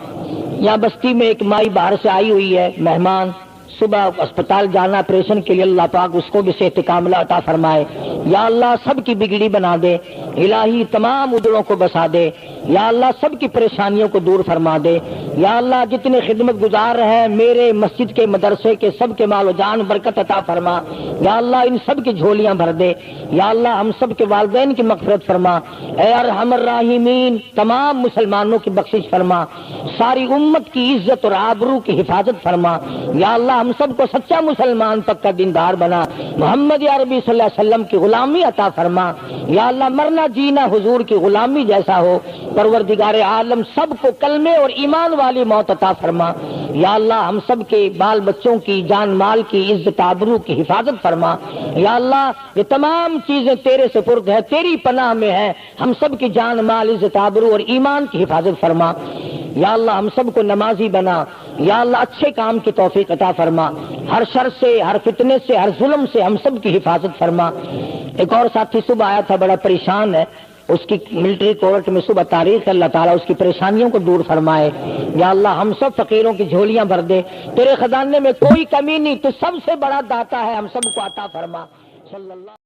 یہاں بستی میں ایک مائی باہر سے آئی ہوئی ہے مہمان، صبح اسپتال جانا آپریشن کے لیے، اللہ پاک اس کو بھی صحت کاملہ عطا فرمائے. یا اللہ سب کی بگڑی بنا دے، الہی تمام ادھروں کو بسا دے. یا اللہ سب کی پریشانیوں کو دور فرما دے. یا اللہ جتنے خدمت گزار ہیں میرے مسجد کے مدرسے کے سب کے مال و جان برکت عطا فرما. یا اللہ ان سب کی جھولیاں بھر دے. یا اللہ ہم سب کے والدین کی مغفرت فرما. اے ارحم الراحمین تمام مسلمانوں کی بخشش فرما. ساری امت کی عزت اور آبرو کی حفاظت فرما. یا اللہ ہم سب کو سچا مسلمان پکا دیندار بنا. محمد عربی صلی اللہ علیہ وسلم کی غلامی عطا فرما. یا اللہ مرنا جینا حضور کی غلامی جیسا ہو. پروردگار عالم سب کو کلمے اور ایمان والی موت عطا فرما. یا اللہ ہم سب کے بال بچوں کی جان مال کی عزت آبرو کی حفاظت فرما. یا اللہ یہ تمام چیزیں تیرے سپرد ہے, تیری پناہ میں ہے. ہم سب کی جان مال عزت آبرو اور ایمان کی حفاظت فرما. یا اللہ ہم سب کو نمازی بنا. یا اللہ اچھے کام کی توفیق عطا فرما. ہر شر سے, ہر فتنے سے, ہر ظلم سے ہم سب کی حفاظت فرما. ایک اور ساتھی صبح آیا تھا, بڑا پریشان ہے, اس کی ملٹری کورٹ میں صبح تاریخ ہے. اللہ تعالیٰ اس کی پریشانیوں کو دور فرمائے. یا اللہ ہم سب فقیروں کی جھولیاں بھر دے. تیرے خزانے میں کوئی کمی نہیں, تو سب سے بڑا داتا ہے, ہم سب کو عطا فرما. صلی اللہ